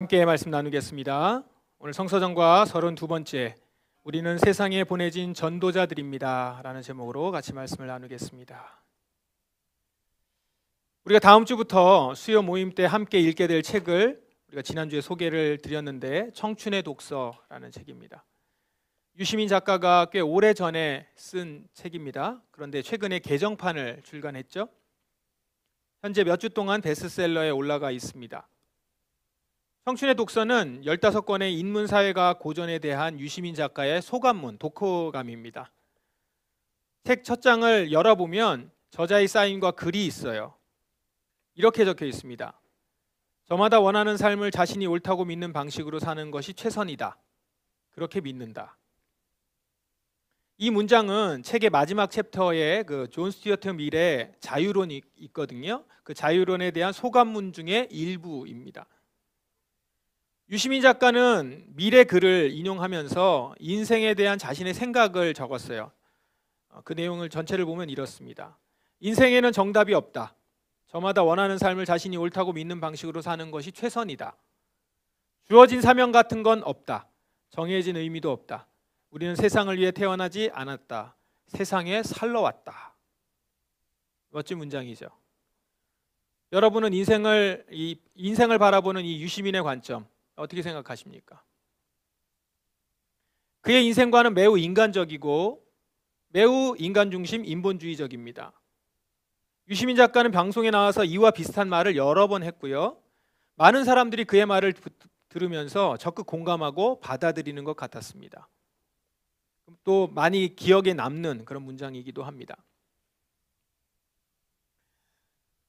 함께 말씀 나누겠습니다. 오늘 성서정과 32번째 우리는 세상에 보내진 전도자들입니다 라는 제목으로 같이 말씀을 나누겠습니다. 우리가 다음 주부터 수요 모임 때 함께 읽게 될 책을 우리가 지난주에 소개를 드렸는데 청춘의 독서라는 책입니다. 유시민 작가가 꽤 오래전에 쓴 책입니다. 그런데 최근에 개정판을 출간했죠. 현재 몇 주 동안 베스트셀러에 올라가 있습니다. 청춘의 독서는 15권의 인문사회가 고전에 대한 유시민 작가의 소감문, 독후감입니다. 책 첫 장을 열어보면 저자의 사인과 글이 있어요. 이렇게 적혀 있습니다. 저마다 원하는 삶을 자신이 옳다고 믿는 방식으로 사는 것이 최선이다. 그렇게 믿는다. 이 문장은 책의 마지막 챕터에 존 스튜어트 밀의 자유론이 있거든요. 그 자유론에 대한 소감문 중에 일부입니다. 유시민 작가는 밀의 글을 인용하면서 인생에 대한 자신의 생각을 적었어요. 그 내용을 전체를 보면 이렇습니다. 인생에는 정답이 없다. 저마다 원하는 삶을 자신이 옳다고 믿는 방식으로 사는 것이 최선이다. 주어진 사명 같은 건 없다. 정해진 의미도 없다. 우리는 세상을 위해 태어나지 않았다. 세상에 살러 왔다. 멋진 문장이죠. 여러분은 인생을 바라보는 이 유시민의 관점 어떻게 생각하십니까? 그의 인생관은 매우 인간적이고 매우 인간중심 인본주의적입니다. 유시민 작가는 방송에 나와서 이와 비슷한 말을 여러 번 했고요. 많은 사람들이 그의 말을 들으면서 적극 공감하고 받아들이는 것 같았습니다. 또 많이 기억에 남는 그런 문장이기도 합니다.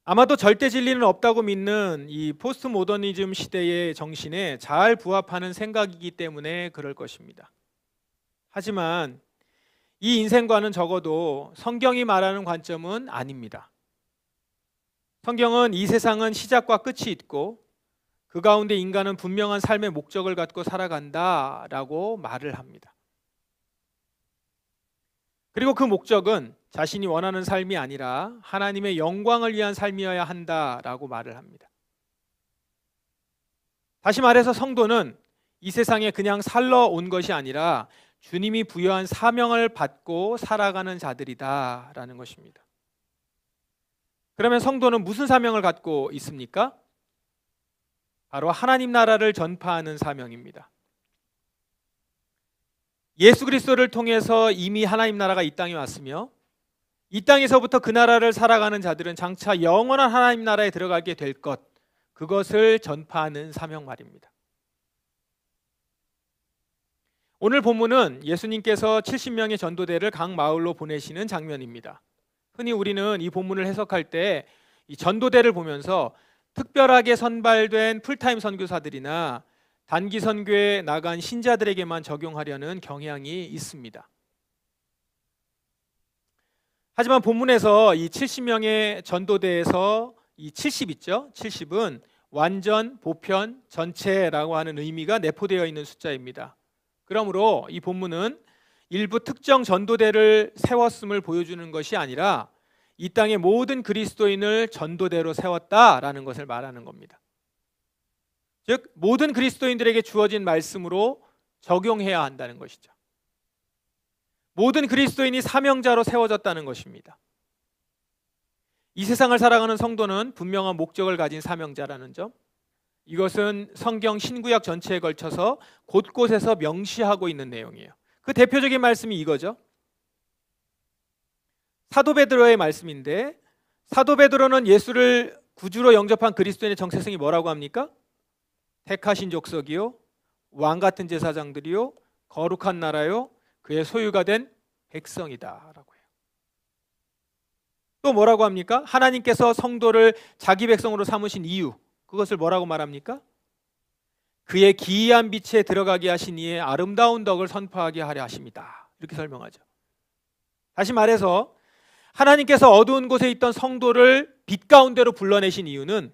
아마도 절대 진리는 없다고 믿는 이 포스트 모더니즘 시대의 정신에 잘 부합하는 생각이기 때문에 그럴 것입니다. 하지만 이 인생과는 적어도 성경이 말하는 관점은 아닙니다. 성경은 이 세상은 시작과 끝이 있고 그 가운데 인간은 분명한 삶의 목적을 갖고 살아간다라고 말을 합니다. 그리고 그 목적은 자신이 원하는 삶이 아니라 하나님의 영광을 위한 삶이어야 한다라고 말을 합니다. 다시 말해서 성도는 이 세상에 그냥 살러 온 것이 아니라 주님이 부여한 사명을 받고 살아가는 자들이다라는 것입니다. 그러면 성도는 무슨 사명을 갖고 있습니까? 바로 하나님 나라를 전파하는 사명입니다. 예수 그리스도를 통해서 이미 하나님 나라가 이 땅에 왔으며 이 땅에서부터 그 나라를 살아가는 자들은 장차 영원한 하나님 나라에 들어가게 될 것, 그것을 전파하는 사명 말입니다. 오늘 본문은 예수님께서 70명의 전도대를 각 마을로 보내시는 장면입니다. 흔히 우리는 이 본문을 해석할 때 이 전도대를 보면서 특별하게 선발된 풀타임 선교사들이나 단기 선교에 나간 신자들에게만 적용하려는 경향이 있습니다. 하지만 본문에서 이 70명의 전도대에서 이 70 있죠? 70은 완전, 보편, 전체라고 하는 의미가 내포되어 있는 숫자입니다. 그러므로 이 본문은 일부 특정 전도대를 세웠음을 보여주는 것이 아니라 이 땅의 모든 그리스도인을 전도대로 세웠다라는 것을 말하는 겁니다. 즉 모든 그리스도인들에게 주어진 말씀으로 적용해야 한다는 것이죠. 모든 그리스도인이 사명자로 세워졌다는 것입니다. 이 세상을 살아가는 성도는 분명한 목적을 가진 사명자라는 점, 이것은 성경 신구약 전체에 걸쳐서 곳곳에서 명시하고 있는 내용이에요. 그 대표적인 말씀이 이거죠. 사도 베드로의 말씀인데, 사도 베드로는 예수를 구주로 영접한 그리스도인의 정체성이 뭐라고 합니까? 택하신 족속이요, 왕 같은 제사장들이요, 거룩한 나라요, 그의 소유가 된 백성이다 라고 해요. 또 뭐라고 합니까? 하나님께서 성도를 자기 백성으로 삼으신 이유, 그것을 뭐라고 말합니까? 그의 기이한 빛에 들어가게 하신 이의 아름다운 덕을 선포하게 하려 하십니다. 이렇게 설명하죠. 다시 말해서 하나님께서 어두운 곳에 있던 성도를 빛 가운데로 불러내신 이유는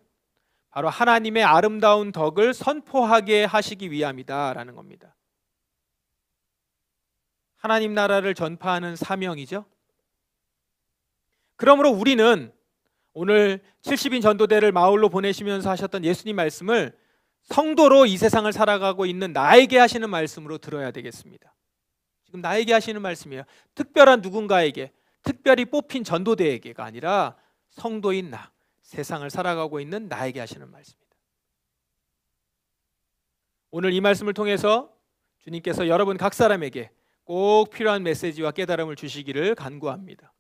바로 하나님의 아름다운 덕을 선포하게 하시기 위함이다라는 겁니다. 하나님 나라를 전파하는 사명이죠. 그러므로 우리는 오늘 70인 전도대를 마을로 보내시면서 하셨던 예수님 말씀을 성도로 이 세상을 살아가고 있는 나에게 하시는 말씀으로 들어야 되겠습니다. 지금 나에게 하시는 말씀이에요. 특별한 누군가에게, 특별히 뽑힌 전도대에게가 아니라 성도인 나, 세상을 살아가고 있는 나에게 하시는 말씀입니다. 오늘 이 말씀을 통해서 주님께서 여러분 각 사람에게 꼭 필요한 메시지와 깨달음을 주시기를 간구합니다.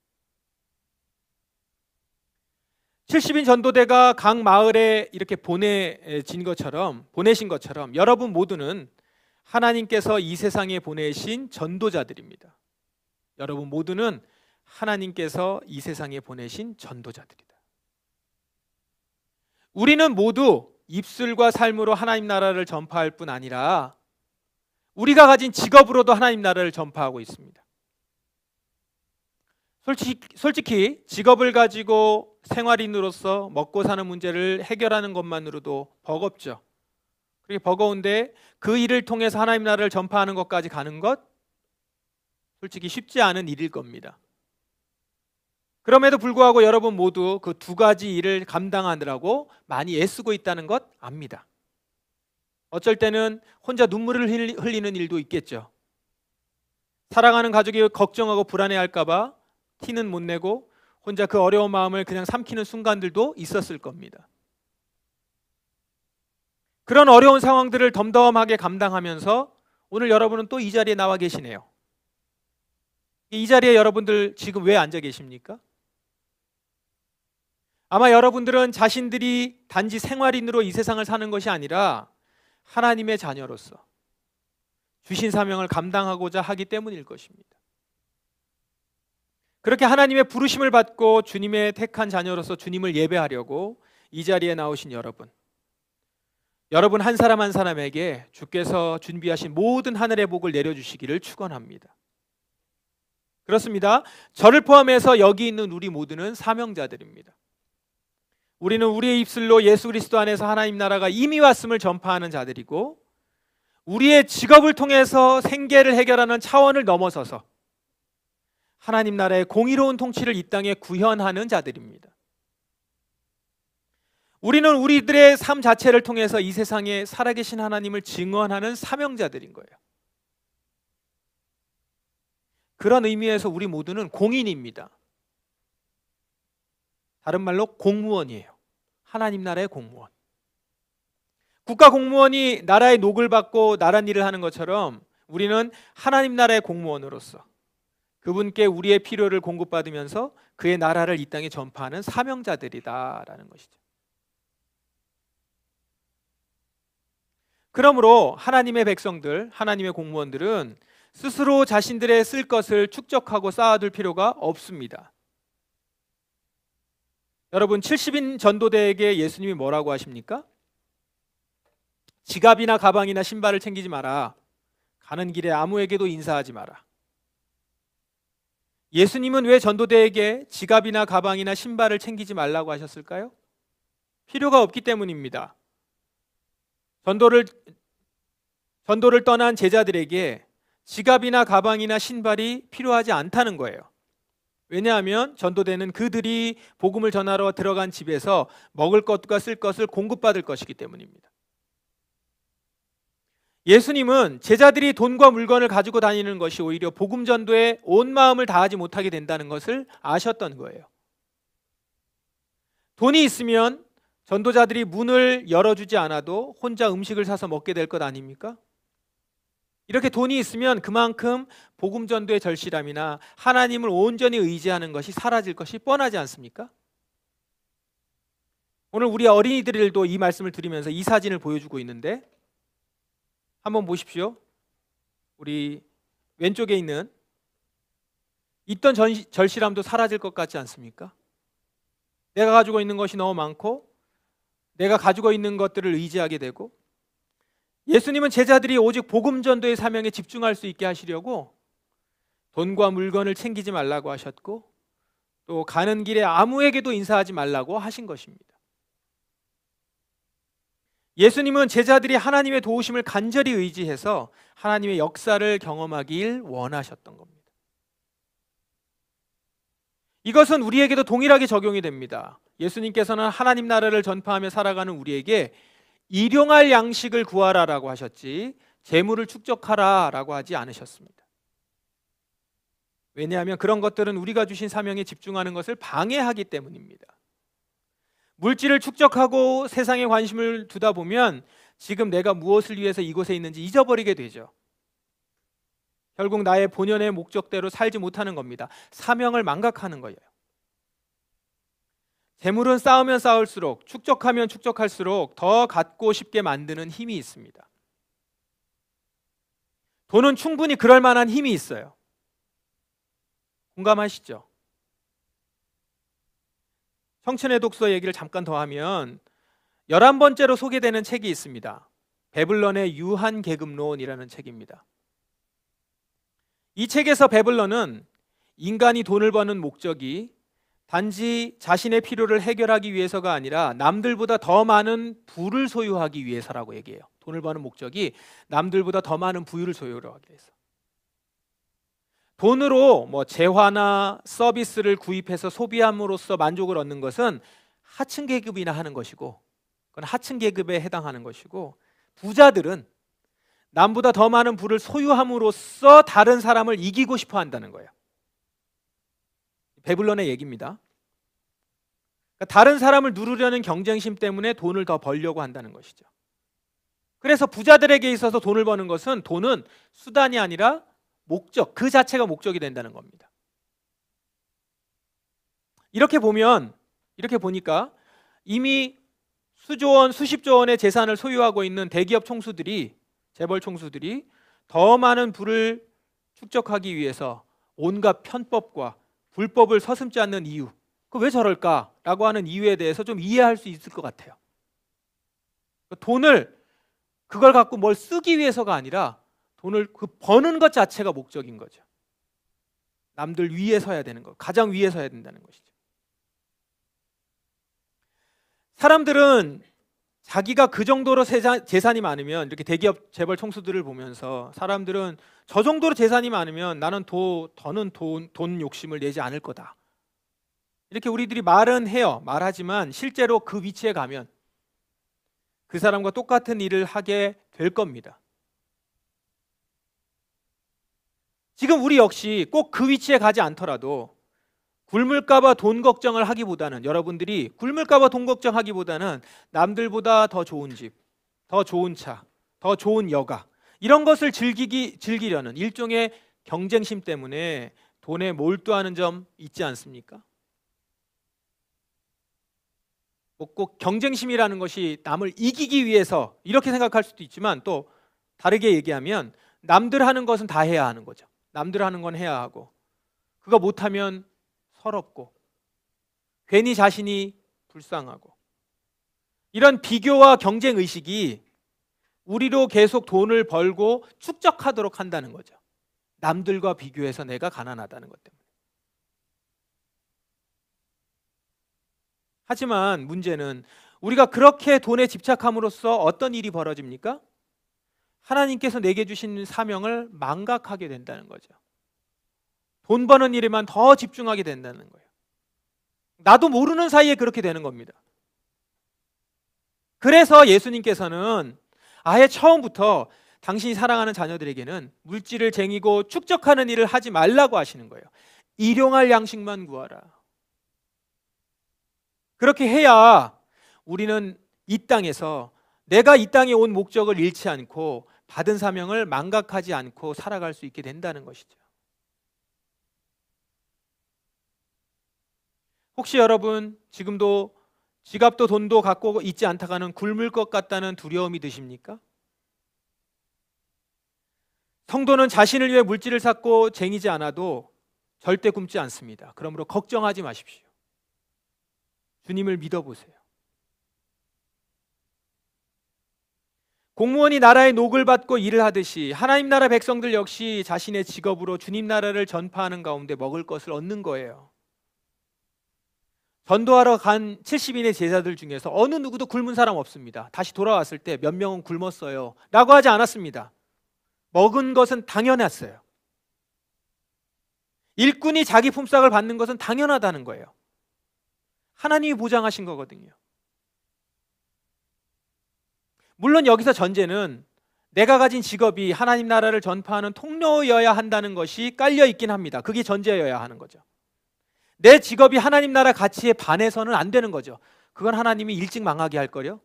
70인 전도대가 각 마을에 이렇게 보내신 것처럼 여러분 모두는 하나님께서 이 세상에 보내신 전도자들입니다. 여러분 모두는 하나님께서 이 세상에 보내신 전도자들이다. 우리는 모두 입술과 삶으로 하나님 나라를 전파할 뿐 아니라 우리가 가진 직업으로도 하나님 나라를 전파하고 있습니다. 솔직히 직업을 가지고 생활인으로서 먹고 사는 문제를 해결하는 것만으로도 버겁죠. 그렇게 버거운데 그 일을 통해서 하나님 나라를 전파하는 것까지 가는 것 솔직히 쉽지 않은 일일 겁니다. 그럼에도 불구하고 여러분 모두 그 두 가지 일을 감당하느라고 많이 애쓰고 있다는 것 압니다. 어쩔 때는 혼자 눈물을 흘리는 일도 있겠죠. 사랑하는 가족이 걱정하고 불안해할까 봐 티는 못 내고 혼자 그 어려운 마음을 그냥 삼키는 순간들도 있었을 겁니다. 그런 어려운 상황들을 덤덤하게 감당하면서 오늘 여러분은 또 이 자리에 나와 계시네요. 이 자리에 여러분들 지금 왜 앉아 계십니까? 아마 여러분들은 자신들이 단지 생활인으로 이 세상을 사는 것이 아니라 하나님의 자녀로서 주신 사명을 감당하고자 하기 때문일 것입니다. 그렇게 하나님의 부르심을 받고 주님의 택한 자녀로서 주님을 예배하려고 이 자리에 나오신 여러분 한 사람 한 사람에게 주께서 준비하신 모든 하늘의 복을 내려주시기를 축원합니다. 그렇습니다. 저를 포함해서 여기 있는 우리 모두는 사명자들입니다. 우리는 우리의 입술로 예수 그리스도 안에서 하나님 나라가 이미 왔음을 전파하는 자들이고 우리의 직업을 통해서 생계를 해결하는 차원을 넘어서서 하나님 나라의 공의로운 통치를 이 땅에 구현하는 자들입니다. 우리는 우리들의 삶 자체를 통해서 이 세상에 살아계신 하나님을 증언하는 사명자들인 거예요. 그런 의미에서 우리 모두는 공인입니다. 다른 말로 공무원이에요. 하나님 나라의 공무원. 국가 공무원이 나라의 녹을 받고 나란 일을 하는 것처럼 우리는 하나님 나라의 공무원으로서 그분께 우리의 필요를 공급받으면서 그의 나라를 이 땅에 전파하는 사명자들이다라는 것이죠. 그러므로 하나님의 백성들, 하나님의 공무원들은 스스로 자신들의 쓸 것을 축적하고 쌓아둘 필요가 없습니다. 여러분 70인 전도대에게 예수님이 뭐라고 하십니까? 지갑이나 가방이나 신발을 챙기지 마라. 가는 길에 아무에게도 인사하지 마라. 예수님은 왜 전도대에게 지갑이나 가방이나 신발을 챙기지 말라고 하셨을까요? 필요가 없기 때문입니다. 전도를 떠난 제자들에게 지갑이나 가방이나 신발이 필요하지 않다는 거예요. 왜냐하면 전도대는 그들이 복음을 전하러 들어간 집에서 먹을 것과 쓸 것을 공급받을 것이기 때문입니다. 예수님은 제자들이 돈과 물건을 가지고 다니는 것이 오히려 복음 전도에 온 마음을 다하지 못하게 된다는 것을 아셨던 거예요. 돈이 있으면 전도자들이 문을 열어주지 않아도 혼자 음식을 사서 먹게 될 것 아닙니까? 이렇게 돈이 있으면 그만큼 복음 전도의 절실함이나 하나님을 온전히 의지하는 것이 사라질 것이 뻔하지 않습니까? 오늘 우리 어린이들도 이 말씀을 들으면서 이 사진을 보여주고 있는데 한번 보십시오. 우리 왼쪽에 있던 절실함도 사라질 것 같지 않습니까? 내가 가지고 있는 것이 너무 많고 내가 가지고 있는 것들을 의지하게 되고 예수님은 제자들이 오직 복음 전도의 사명에 집중할 수 있게 하시려고 돈과 물건을 챙기지 말라고 하셨고 또 가는 길에 아무에게도 인사하지 말라고 하신 것입니다. 예수님은 제자들이 하나님의 도우심을 간절히 의지해서 하나님의 역사를 경험하길 원하셨던 겁니다. 이것은 우리에게도 동일하게 적용이 됩니다. 예수님께서는 하나님 나라를 전파하며 살아가는 우리에게 일용할 양식을 구하라라고 하셨지 재물을 축적하라라고 하지 않으셨습니다. 왜냐하면 그런 것들은 우리가 주신 사명에 집중하는 것을 방해하기 때문입니다. 물질을 축적하고 세상에 관심을 두다 보면 지금 내가 무엇을 위해서 이곳에 있는지 잊어버리게 되죠. 결국 나의 본연의 목적대로 살지 못하는 겁니다. 사명을 망각하는 거예요. 재물은 쌓으면 쌓을수록, 축적하면 축적할수록 더 갖고 싶게 만드는 힘이 있습니다. 돈은 충분히 그럴 만한 힘이 있어요. 공감하시죠? 청춘의 독서 얘기를 잠깐 더 하면 11번째로 소개되는 책이 있습니다. 베블론의 유한계급론이라는 책입니다. 이 책에서 베블론은 인간이 돈을 버는 목적이 단지 자신의 필요를 해결하기 위해서가 아니라 남들보다 더 많은 부를 소유하기 위해서라고 얘기해요. 돈을 버는 목적이 남들보다 더 많은 부유를 소유하기 위해서. 돈으로 재화나 서비스를 구입해서 소비함으로써 만족을 얻는 것은 하층 계급이나 하는 것이고, 그건 하층 계급에 해당하는 것이고, 부자들은 남보다 더 많은 부를 소유함으로써 다른 사람을 이기고 싶어 한다는 거예요. 베블론의 얘기입니다. 그러니까 다른 사람을 누르려는 경쟁심 때문에 돈을 더 벌려고 한다는 것이죠. 그래서 부자들에게 있어서 돈을 버는 것은 돈은 수단이 아니라 목적, 그 자체가 목적이 된다는 겁니다. 이렇게 보니까 이미 수조 원, 수십조 원의 재산을 소유하고 있는 대기업 총수들이, 재벌 총수들이 더 많은 부를 축적하기 위해서 온갖 편법과 불법을 서슴지 않는 이유, 그 왜 저럴까라고 하는 이유에 대해서 좀 이해할 수 있을 것 같아요. 돈을 그걸 갖고 뭘 쓰기 위해서가 아니라 돈을 버는 것 자체가 목적인 거죠. 남들 위에 서야 되는 거, 가장 위에 서야 된다는 것이죠. 사람들은 자기가 그 정도로 재산이 많으면, 이렇게 대기업 재벌 총수들을 보면서 사람들은 저 정도로 재산이 많으면 나는 더는 돈 욕심을 내지 않을 거다, 이렇게 우리들이 말하지만 실제로 그 위치에 가면 그 사람과 똑같은 일을 하게 될 겁니다. 지금 우리 역시 꼭 그 위치에 가지 않더라도 굶을까봐 돈 걱정을 하기보다는, 여러분들이 굶을까봐 돈 걱정하기보다는 남들보다 더 좋은 집, 더 좋은 차, 더 좋은 여가, 이런 것을 즐기려는 일종의 경쟁심 때문에 돈에 몰두하는 점 있지 않습니까? 꼭 경쟁심이라는 것이 남을 이기기 위해서 이렇게 생각할 수도 있지만, 또 다르게 얘기하면 남들 하는 것은 다 해야 하는 거죠. 남들 하는 건 해야 하고, 그거 못하면 서럽고 괜히 자신이 불쌍하고, 이런 비교와 경쟁 의식이 우리로 계속 돈을 벌고 축적하도록 한다는 거죠. 남들과 비교해서 내가 가난하다는 것 때문에. 하지만 문제는 우리가 그렇게 돈에 집착함으로써 어떤 일이 벌어집니까? 하나님께서 내게 주신 사명을 망각하게 된다는 거죠. 돈 버는 일에만 더 집중하게 된다는 거예요. 나도 모르는 사이에 그렇게 되는 겁니다. 그래서 예수님께서는 아예 처음부터 당신이 사랑하는 자녀들에게는 물질을 쟁이고 축적하는 일을 하지 말라고 하시는 거예요. 일용할 양식만 구하라. 그렇게 해야 우리는 이 땅에서 내가 이 땅에 온 목적을 잃지 않고 받은 사명을 망각하지 않고 살아갈 수 있게 된다는 것이죠. 혹시 여러분 지금도 지갑도 돈도 갖고 있지 않다가는 굶을 것 같다는 두려움이 드십니까? 성도는 자신을 위해 물질을 쌓고 쟁이지 않아도 절대 굶지 않습니다. 그러므로 걱정하지 마십시오. 주님을 믿어보세요. 공무원이 나라의 녹을 받고 일을 하듯이 하나님 나라 백성들 역시 자신의 직업으로 주님 나라를 전파하는 가운데 먹을 것을 얻는 거예요. 전도하러 간 70인의 제자들 중에서 어느 누구도 굶은 사람 없습니다. 다시 돌아왔을 때 몇 명은 굶었어요 라고 하지 않았습니다. 먹은 것은 당연했어요. 일꾼이 자기 품삯을 받는 것은 당연하다는 거예요. 하나님이 보장하신 거거든요. 물론 여기서 전제는 내가 가진 직업이 하나님 나라를 전파하는 통로여야 한다는 것이 깔려 있긴 합니다. 그게 전제여야 하는 거죠. 내 직업이 하나님 나라 가치에 반해서는 안 되는 거죠. 그건 하나님이 일찍 망하게 할 거요.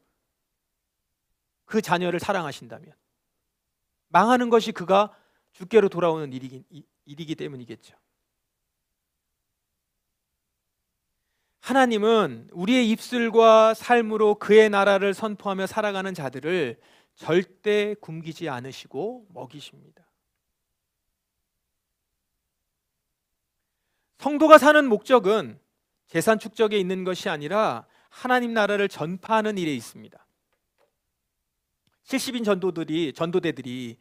그 자녀를 사랑하신다면 망하는 것이 그가 주께로 돌아오는 일이기 때문이겠죠. 하나님은 우리의 입술과 삶으로 그의 나라를 선포하며 살아가는 자들을 절대 굶기지 않으시고 먹이십니다. 성도가 사는 목적은 재산 축적에 있는 것이 아니라 하나님 나라를 전파하는 일에 있습니다. 70인 전도대들이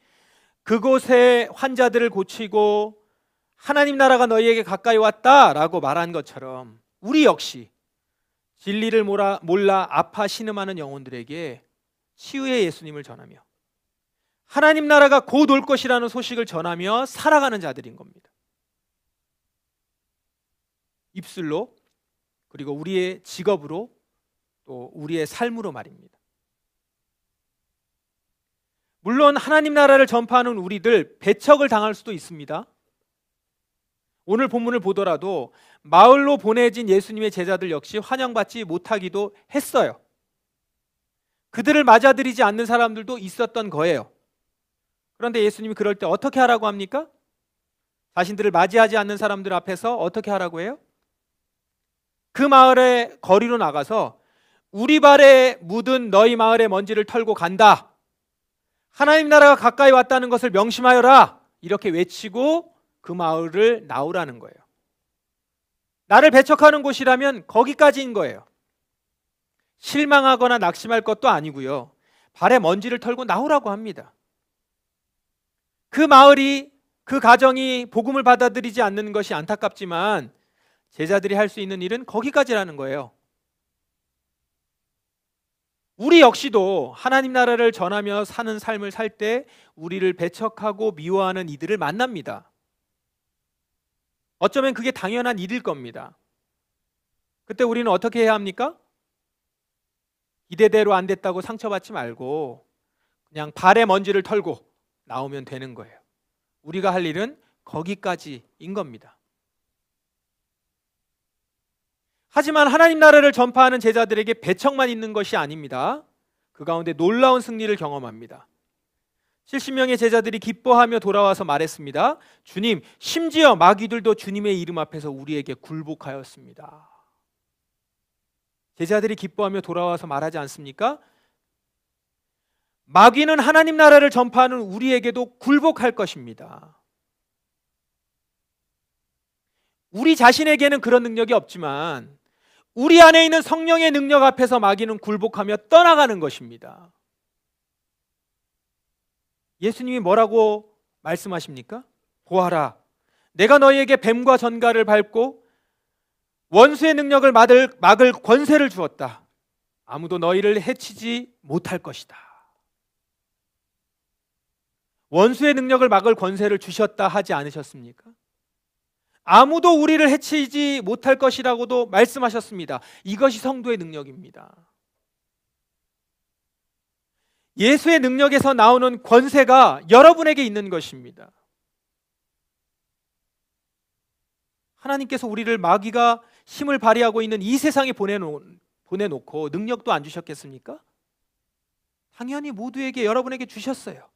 그곳의 환자들을 고치고 하나님 나라가 너희에게 가까이 왔다라고 말한 것처럼 우리 역시 진리를 몰라 아파 신음하는 영혼들에게 치유의 예수님을 전하며 하나님 나라가 곧 올 것이라는 소식을 전하며 살아가는 자들인 겁니다. 입술로, 그리고 우리의 직업으로, 또 우리의 삶으로 말입니다. 물론 하나님 나라를 전파하는 우리들 배척을 당할 수도 있습니다. 오늘 본문을 보더라도 마을로 보내진 예수님의 제자들 역시 환영받지 못하기도 했어요. 그들을 맞아들이지 않는 사람들도 있었던 거예요. 그런데 예수님이 그럴 때 어떻게 하라고 합니까? 자신들을 맞이하지 않는 사람들 앞에서 어떻게 하라고 해요? 그 마을의 거리로 나가서 우리 발에 묻은 너희 마을의 먼지를 털고 간다. 하나님 나라가 가까이 왔다는 것을 명심하여라. 이렇게 외치고 그 마을을 나오라는 거예요. 나를 배척하는 곳이라면 거기까지인 거예요. 실망하거나 낙심할 것도 아니고요. 발에 먼지를 털고 나오라고 합니다. 그 마을이, 그 가정이 복음을 받아들이지 않는 것이 안타깝지만 제자들이 할 수 있는 일은 거기까지라는 거예요. 우리 역시도 하나님 나라를 전하며 사는 삶을 살 때 우리를 배척하고 미워하는 이들을 만납니다. 어쩌면 그게 당연한 일일 겁니다. 그때 우리는 어떻게 해야 합니까? 기대대로 안 됐다고 상처받지 말고 그냥 발에 먼지를 털고 나오면 되는 거예요. 우리가 할 일은 거기까지인 겁니다. 하지만 하나님 나라를 전파하는 제자들에게 배척만 있는 것이 아닙니다. 그 가운데 놀라운 승리를 경험합니다. 70명의 제자들이 기뻐하며 돌아와서 말했습니다. 주님, 심지어 마귀들도 주님의 이름 앞에서 우리에게 굴복하였습니다. 제자들이 기뻐하며 돌아와서 말하지 않습니까? 마귀는 하나님 나라를 전파하는 우리에게도 굴복할 것입니다. 우리 자신에게는 그런 능력이 없지만 우리 안에 있는 성령의 능력 앞에서 마귀는 굴복하며 떠나가는 것입니다. 예수님이 뭐라고 말씀하십니까? 보아라, 내가 너희에게 뱀과 전갈을 밟고 원수의 능력을 막을 권세를 주었다. 아무도 너희를 해치지 못할 것이다. 원수의 능력을 막을 권세를 주셨다 하지 않으셨습니까? 아무도 우리를 해치지 못할 것이라고도 말씀하셨습니다. 이것이 성도의 능력입니다. 예수의 능력에서 나오는 권세가 여러분에게 있는 것입니다. 하나님께서 우리를 마귀가 힘을 발휘하고 있는 이 세상에 보내놓고 능력도 안 주셨겠습니까? 당연히 모두에게, 여러분에게 주셨어요.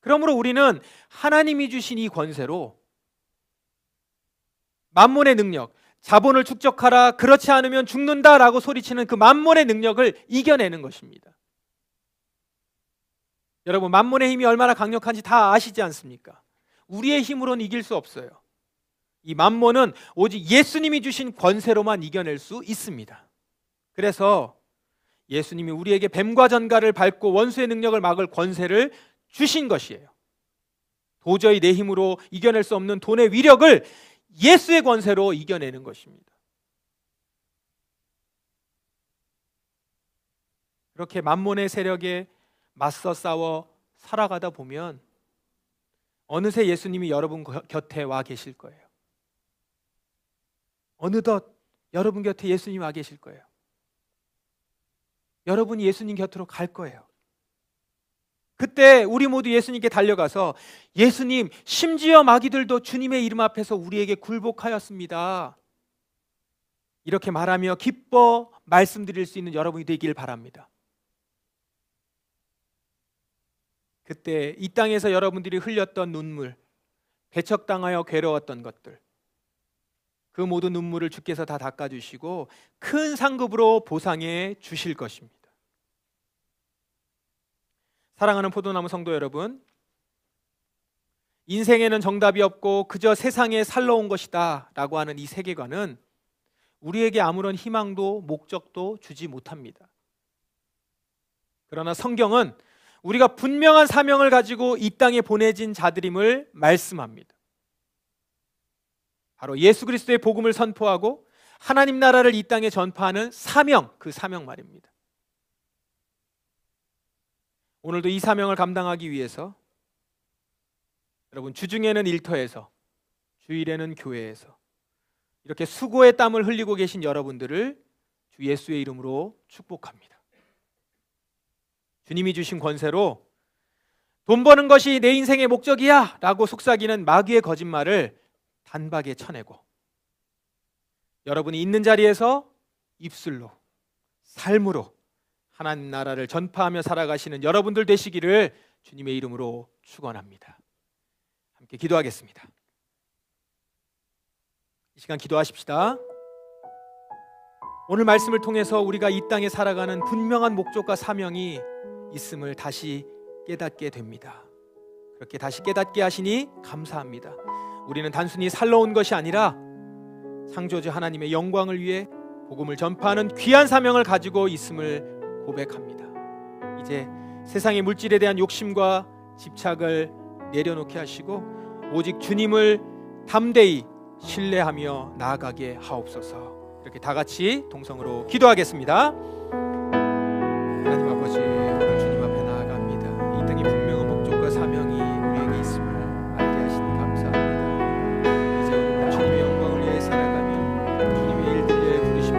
그러므로 우리는 하나님이 주신 이 권세로 만몬의 능력, 자본을 축적하라, 그렇지 않으면 죽는다라고 소리치는 그 만몬의 능력을 이겨내는 것입니다. 여러분, 만몬의 힘이 얼마나 강력한지 다 아시지 않습니까? 우리의 힘으로는 이길 수 없어요. 이 만몬은 오직 예수님이 주신 권세로만 이겨낼 수 있습니다. 그래서 예수님이 우리에게 뱀과 전갈을 밟고 원수의 능력을 막을 권세를 주신 것이에요. 도저히 내 힘으로 이겨낼 수 없는 돈의 위력을 예수의 권세로 이겨내는 것입니다. 그렇게 만몬의 세력에 맞서 싸워 살아가다 보면 어느새 예수님이 여러분 곁에 와 계실 거예요. 어느덧 여러분 곁에 예수님이 와 계실 거예요. 여러분이 예수님 곁으로 갈 거예요. 그때 우리 모두 예수님께 달려가서 예수님, 심지어 마귀들도 주님의 이름 앞에서 우리에게 굴복하였습니다. 이렇게 말하며 기뻐 말씀드릴 수 있는 여러분이 되길 바랍니다. 그때 이 땅에서 여러분들이 흘렸던 눈물, 배척당하여 괴로웠던 것들, 그 모든 눈물을 주께서 다 닦아주시고 큰 상급으로 보상해 주실 것입니다. 사랑하는 포도나무 성도 여러분, 인생에는 정답이 없고 그저 세상에 살러 온 것이다 라고 하는 이 세계관은 우리에게 아무런 희망도 목적도 주지 못합니다. 그러나 성경은 우리가 분명한 사명을 가지고 이 땅에 보내진 자들임을 말씀합니다. 바로 예수 그리스도의 복음을 선포하고 하나님 나라를 이 땅에 전파하는 사명, 그 사명 말입니다. 오늘도 이 사명을 감당하기 위해서 여러분, 주중에는 일터에서, 주일에는 교회에서 이렇게 수고의 땀을 흘리고 계신 여러분들을 주 예수의 이름으로 축복합니다. 주님이 주신 권세로 돈 버는 것이 내 인생의 목적이야 라고 속삭이는 마귀의 거짓말을 단박에 쳐내고 여러분이 있는 자리에서 입술로, 삶으로 하나님 나라를 전파하며 살아가시는 여러분들 되시기를 주님의 이름으로 축원합니다. 함께 기도하겠습니다. 이 시간 기도하십시다. 오늘 말씀을 통해서 우리가 이 땅에 살아가는 분명한 목적과 사명이 있음을 다시 깨닫게 됩니다. 그렇게 다시 깨닫게 하시니 감사합니다. 우리는 단순히 살러 온 것이 아니라 창조주 하나님의 영광을 위해 복음을 전파하는 귀한 사명을 가지고 있음을 고백합니다. 이제 세상의 물질에 대한 욕심과 집착을 내려놓게 하시고 오직 주님을 담대히 신뢰하며 나아가게 하옵소서. 이렇게 다 같이 동성으로 기도하겠습니다. 하나님 아버지,